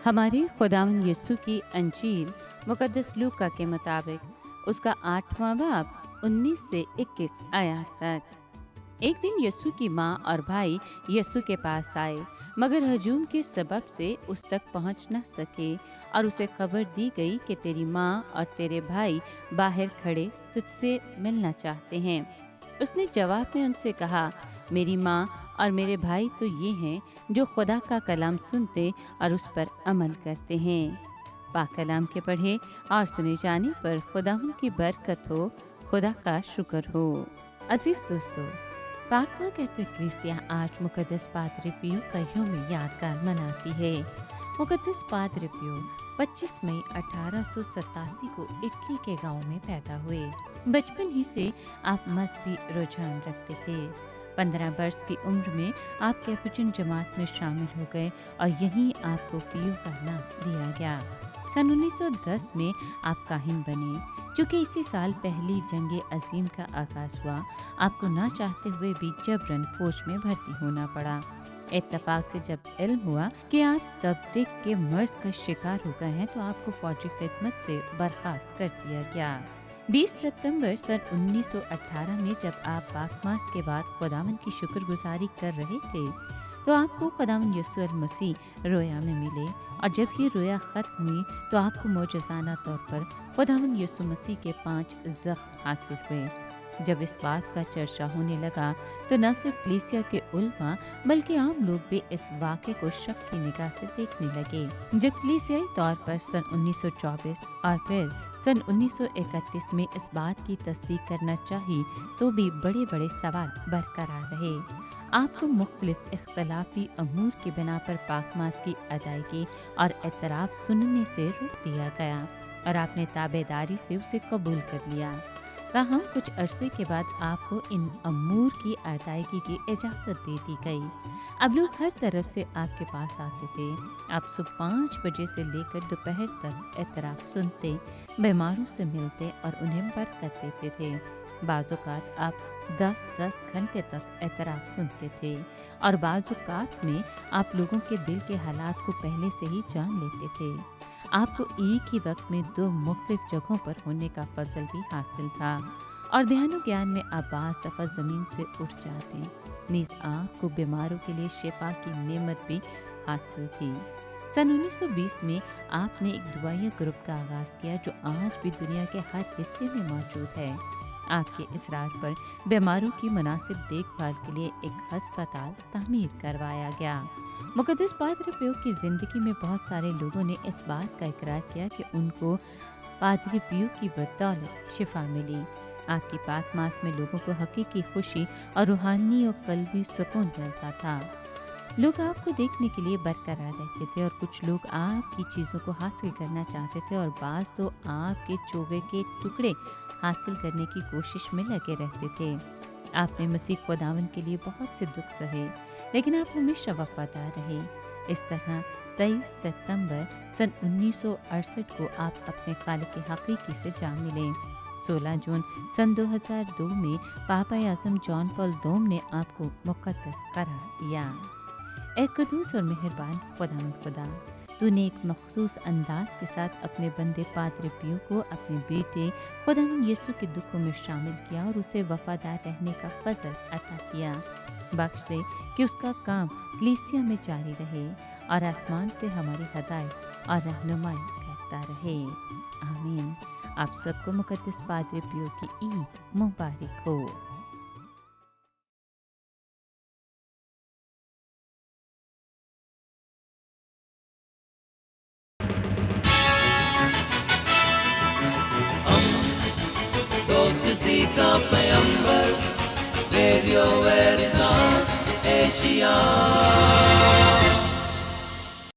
हमारे खुदावंद यीशु की अंजील मुकद्दस लूका के मुताबिक उसका 8वां बाब 19 से 21 आयत तक। एक दिन यीशु की माँ और भाई यीशु के पास आए, मगर हजूम के सबब से उस तक पहुँच न सके और उसे खबर दी गई कि तेरी माँ और तेरे भाई बाहर खड़े तुझसे मिलना चाहते हैं। उसने जवाब में उनसे कहा, मेरी माँ और मेरे भाई तो ये हैं जो खुदा का कलाम सुनते और उस पर अमल करते हैं। पाक कलाम के पढ़े और सुने जाने पर खुदावंद की बरकत हो, खुदा का शुक्र हो। अजीज दोस्तों, पाक में कहते कलीसिया आज मुकद्दस पादरी पियो का यूम यादगार मनाती है। मुकद्दस पादरी पियो 25 मई 1887 को इटली के गांव में पैदा हुए। बचपन ही से आप मजहबी रुझान रखते थे। 15 वर्ष की उम्र में आप कैपुचिन जमात में शामिल हो गए और यहीं आपको पियो का नाम दिया गया। सन 1910 में आप काहिन बने, चूँकि इसी साल पहली जंग अजीम का आगाज हुआ। आपको ना चाहते हुए भी जबरन फौज में भर्ती होना पड़ा। इत्तेफाक से जब इल्म हुआ कि आप तबदीक के मर्ज का शिकार हो गए हैं तो आपको फौजी खिदमत से बर्खास्त कर दिया गया। 20 सितंबर सन 1918 में जब आप बाकमास के बाद खुदावंद की शुक्रगुजारी कर रहे थे तो आपको खुदावंद यीशु मसीह रोया में मिले, और जब ये रोया खत्म हुई तो आपको मौजज़ाना तौर पर खुदावंद यीशु मसीह के 5 ज़ख्म हासिल हुए। जब इस बात का चर्चा होने लगा तो न सिर्फ कलीसिया के उल्मा बल्कि आम लोग भी इस वाक़े को शक की निगाह से देखने लगे। जब कलीसियाई तौर पर सन 1924 और फिर सन 1931 में इस बात की तस्दीक करना चाहिए तो भी बड़े बड़े सवाल बरकरार रहे। आपको मुख्तलिफ इख्तलाफी अमूर की बिना पर पाकमास की अदायगी और एतराफ़ सुनने से रोक दिया गया और आपने ताबेदारी से उसे कबूल कर लिया। ताहम कुछ अरसे के बाद आपको इन अमूर की अदायगी की इजाज़त दे दी गई। अब लोग हर तरफ से आपके पास आते थे। आप सुबह 5 बजे से लेकर दोपहर तक एतराफ़ सुनते, बीमारों से मिलते और उन्हें बरकत देते थे। बाज़-औक़ात आप 10-10 घंटे तक एतराफ़ सुनते थे और बाज़-औक़ात में आप लोगों के दिल के हालात को पहले से ही जान लेते थे। आपको एक ही वक्त में 2 मुख्तलिफ जगहों पर होने का फजल भी हासिल था और ध्यान ज्ञान में आप बाज़ दफ़ा ज़मीन से उठ जाते। नीज़ आपको बीमारों के लिए शिफा की नेमत भी हासिल थी। सन 1920 में आपने एक दुआया ग्रुप का आगाज़ किया जो आज भी दुनिया के हर हिस्से में मौजूद है। आपके इसरार पर बीमारों की मुनासिब देखभाल के लिए एक हस्पताल तामीर करवाया गया। मुकद्दस पादरी पियो की ज़िंदगी में बहुत सारे लोगों ने इस बात का इकरार किया कि उनको पादरी पियो की बदौलत शिफा मिली। आपकी पाक मास में लोगों को हकीकी खुशी और रूहानी और कल्बी सुकून मिलता था। लोग आपको देखने के लिए बरकरार रहते थे और कुछ लोग आपकी चीज़ों को हासिल करना चाहते थे और बाज़ तो आपके चोगे के टुकड़े हासिल करने की कोशिश में लगे रहते थे। आपने मसीह खुदावंद के लिए बहुत से दुख सहे, लेकिन आप हमेशा वफादार रहे। इस तरह 23 सितंबर सन 1968 को आप अपने खालिक हकीकी से जा मिले। 16 जून सन 2002 में पापा आज़म जॉन पॉल II ने आपको मुक़द्दस करार दिया। ए क़ुद्दूस और मेहरबान खुदावंद खुदा, तूने एक मखसूस अंदाज के साथ अपने बंदे पादरी पियो को अपने बेटे खुदावंद यीशु के दुखों में शामिल किया और उसे वफादार रहने का फजल अता किया। बख्श दे कि उसका काम कलीसिया में जारी रहे और आसमान से हमारी हदायत और रहनुमाई करता रहे। आमीन। आप सबको मुकद्दस पादरी पियो की ईद मुबारक हो। दोस्ती का पैगंबर, रेडियो वेरितास एशिया।